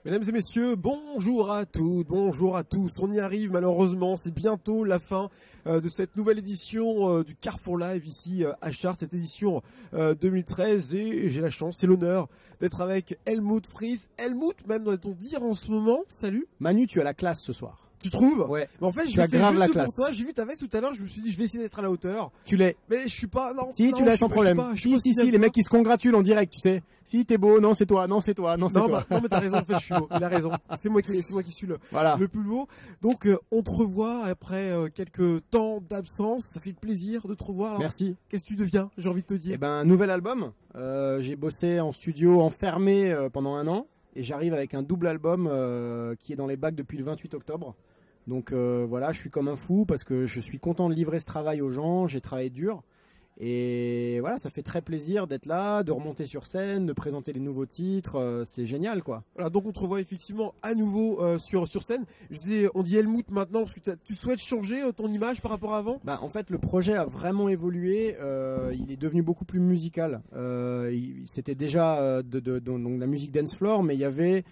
Mesdames et messieurs, bonjour à toutes, bonjour à tous. On y arrive malheureusement, c'est bientôt la fin de cette nouvelle édition du Carrefour Live ici à Chartres, cette édition 2013 et j'ai la chance, c'est l'honneur d'être avec Helmut Fries. Helmut, même doit-on dire en ce moment, salut. Manu, tu as la classe ce soir. Tu trouves? Ouais. Mais en fait, je tu as fais grave juste la pour classe. toi. J'ai vu ta veste tout à l'heure. Je me suis dit, je vais essayer d'être à la hauteur. Tu l'es. Mais je suis pas. Non. Si, non, tu l'as je sans suis problème. pas- je suis pas Si, aussi les mecs qui se congratulent en direct, tu sais. Si, t'es beau, non, c'est toi, non, c'est toi, non, c'est Non, toi. non, mais t'as raison. En fait, je suis beau. Il a raison. C'est moi qui suis Voilà. le plus beau. Donc, on te revoit après quelques temps d'absence. Ça fait plaisir de te revoir. Alors, Merci. qu'est-ce que tu deviens? J'ai envie de te dire. Eh ben, nouvel album. J'ai bossé en studio enfermé pendant 1 an. Et j'arrive avec un double album qui est dans les bacs depuis le 28 octobre. Donc voilà, je suis comme un fou parce que je suis content de livrer ce travail aux gens. J'ai travaillé dur. Et voilà, ça fait très plaisir d'être là, de remonter sur scène, de présenter les nouveaux titres. C'est génial, quoi. Voilà, donc on te revoit effectivement à nouveau sur scène. Je disais, on dit Helmut maintenant parce que tu souhaites changer ton image par rapport à avant? Bah, en fait, le projet a vraiment évolué. Il est devenu beaucoup plus musical. C'était déjà donc la musique dance floor, mais il y avait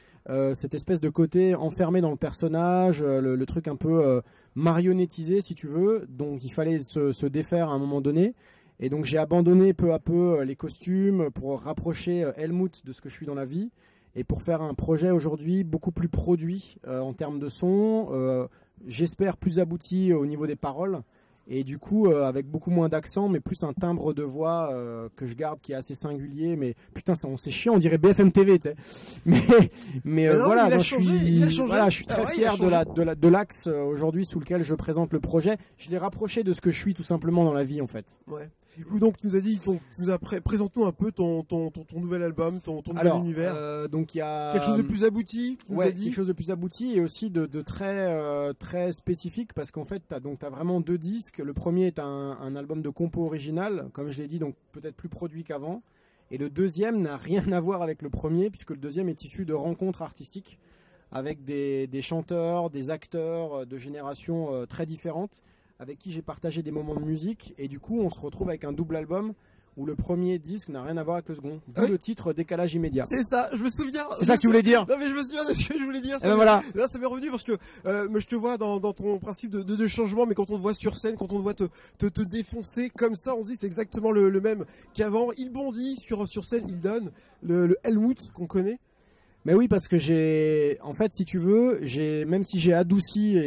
cette espèce de côté enfermé dans le personnage, le truc un peu marionnettisé, si tu veux. Donc, il fallait se défaire à un moment donné. Et donc, j'ai abandonné peu à peu les costumes pour rapprocher Helmut de ce que je suis dans la vie. Et pour faire un projet aujourd'hui beaucoup plus produit en termes de son, j'espère plus abouti au niveau des paroles. Et du coup, avec beaucoup moins d'accent, mais plus un timbre de voix que je garde qui est assez singulier. Mais putain, on c'est chiant, on dirait BFM TV, tu sais. Mais non, voilà, il a non, changé. je suis très Ah ouais, fier il a de l'axe aujourd'hui sous lequel je présente le projet. Je l'ai rapproché de ce que je suis tout simplement dans la vie, en fait. Ouais. Du coup, donc, tu nous as dit, présente-nous un peu ton nouvel album, ton nouvel univers. Donc il y a Quelque chose de plus abouti, tu nous as dit. quelque chose de plus abouti et aussi de très très spécifique parce qu'en fait t'as vraiment 2 disques. Le premier est un album de compo original, comme je l'ai dit, donc peut-être plus produit qu'avant. Et le deuxième n'a rien à voir avec le premier puisque le deuxième est issu de rencontres artistiques avec des chanteurs, des acteurs de générations très différentes avec qui j'ai partagé des moments de musique. Et du coup on se retrouve avec un double album où le premier disque n'a rien à voir avec le second. D'où le titre Décalage immédiat. C'est ça, je me souviens. C'est ça que tu voulais dire? Non mais je me souviens de ce que je voulais dire. Et ben voilà. Là ça m'est revenu parce que je te vois dans ton principe de changement, mais quand on te voit sur scène, quand on te voit te défoncer comme ça, on se dit c'est exactement le même qu'avant. Il bondit sur scène, il donne le Helmut qu'on connaît. Mais oui, parce que en fait, si tu veux, même si j'ai adouci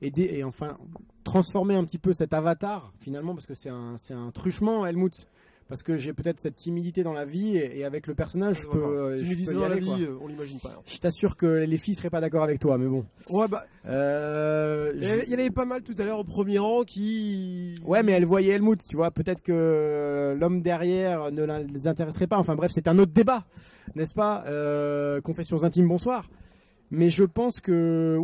et enfin transformé un petit peu cet avatar finalement, parce que c'est un truchement, Helmut, parce que j'ai peut-être cette timidité dans la vie et avec le personnage, je peux timidité y dans la aller, quoi. vie, on l'imagine pas. Je t'assure que les filles seraient pas d'accord avec toi, mais bon. Ouais bah. Il y en Je- avait pas mal tout à l'heure au premier rang qui. Ouais, mais elle voyait Helmut, tu vois. Peut-être que l'homme derrière ne les intéresserait pas. Enfin bref, c'est un autre débat, n'est-ce pas? Confessions intimes, bonsoir. Mais je pense que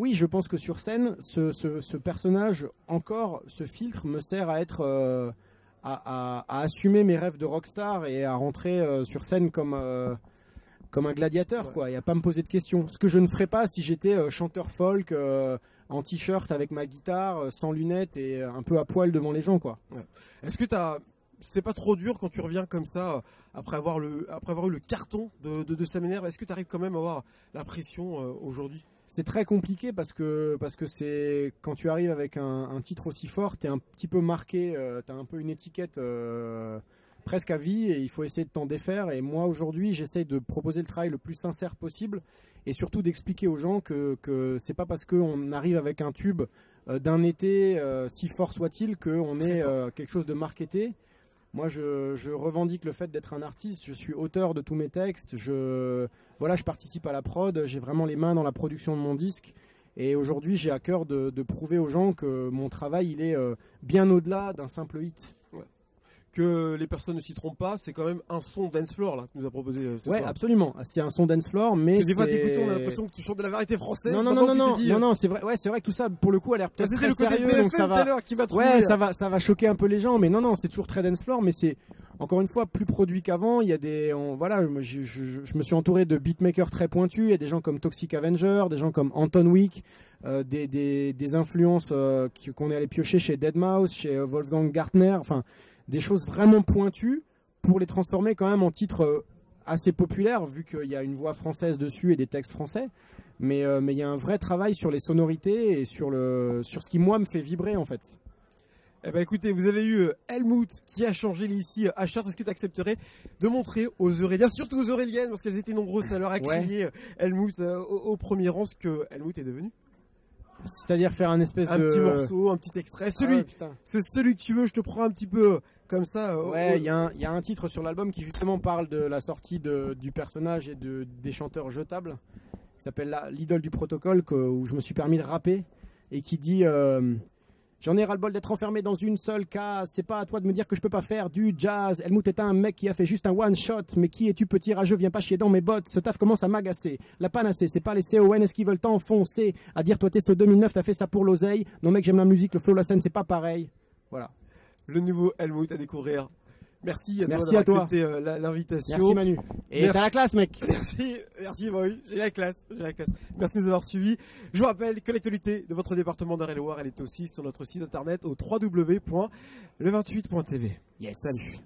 sur scène, ce personnage, encore, ce filtre me sert à être, à assumer mes rêves de rockstar et à rentrer sur scène comme un gladiateur, Ouais. quoi, et à pas me poser de questions. Ce que je ne ferais pas si j'étais chanteur folk en t-shirt avec ma guitare, sans lunettes et un peu à poil devant les gens, quoi. Est-ce que c'est pas trop dur quand tu reviens comme ça après avoir eu le carton de Ça m'énerve? Est-ce que tu arrives quand même à avoir la pression aujourd'hui? C'est très compliqué parce que c'est quand tu arrives avec un titre aussi fort, t'es un petit peu marqué, t'as un peu une étiquette presque à vie et il faut essayer de t'en défaire. Et moi aujourd'hui, j'essaye de proposer le travail le plus sincère possible et surtout d'expliquer aux gens que c'est pas parce qu'on arrive avec un tube d'un été, si fort soit-il, qu'on est quelque chose de marketé. Moi, je revendique le fait d'être un artiste. Je suis auteur de tous mes textes. Je participe à la prod. J'ai vraiment les mains dans la production de mon disque. Et aujourd'hui, j'ai à cœur de prouver aux gens que mon travail, il est bien au-delà d'un simple hit. Que les personnes ne s'y trompent pas, c'est quand même un son dance floor là que nous a proposé ce Ouais, soir. absolument. C'est un son dance floor, mais Parce que des fois t'écoutes, on a l'impression que tu chantes de la variété française. Non, c'est vrai. Ouais, c'est vrai que tout ça, pour le coup, a l'air peut-être C'était très le côté sérieux, BFM donc ça tout à va. l'heure qui va trouver. Ouais, ça va choquer un peu les gens, mais non, c'est toujours très dance floor, mais c'est encore une fois plus produit qu'avant. Il y a je me suis entouré de beatmakers très pointus. Il y a des gens comme Toxic Avenger, des gens comme Anton Wick, des influences qu'on est allé piocher chez Deadmau5, chez Wolfgang Gartner, enfin des choses vraiment pointues pour les transformer quand même en titres assez populaire vu qu'il y a une voix française dessus et des textes français. Mais il y a un vrai travail sur les sonorités et sur ce qui moi me fait vibrer en fait. Eh ben écoutez, vous avez eu Helmut qui a changé ici à Chartres. Est-ce que tu accepterais de montrer aux Auréliens, surtout aux Auréliennes, parce qu'elles étaient nombreuses tout à l'heure à crier Helmut au premier rang, ce que Helmut est devenu? C'est-à-dire faire un espèce un de... petit morceau, un petit extrait. C'est celui que tu veux, je te prends un petit peu comme ça. Ouais, il y a un titre sur l'album qui justement parle de la sortie du personnage et des chanteurs jetables. Il s'appelle L'idole du protocole, où je me suis permis de rapper et qui dit... J'en ai ras-le-bol d'être enfermé dans une seule case. C'est pas à toi de me dire que je peux pas faire du jazz. Helmut est un mec qui a fait juste un one shot. Mais qui es-tu, petit rageux? Viens pas chier dans mes bottes. Ce taf commence à m'agacer. La panacée, c'est pas les CON. Est-ce qu'ils veulent t'enfoncer? À dire, toi, t'es ce 2009, t'as fait ça pour l'oseille. Non, mec, j'aime la musique, le flow, la scène, c'est pas pareil. Voilà. Le nouveau Helmut à découvrir. Merci à toi Merci d'avoir accepté l'invitation. Merci Manu. Et t'as la classe, mec. Merci, bah oui, j'ai la classe. Merci de nous avoir suivis. Je vous rappelle que l'actualité de votre département d'Eure-et-Loir, elle est aussi sur notre site internet au www.le28.tv. Yes. Salut.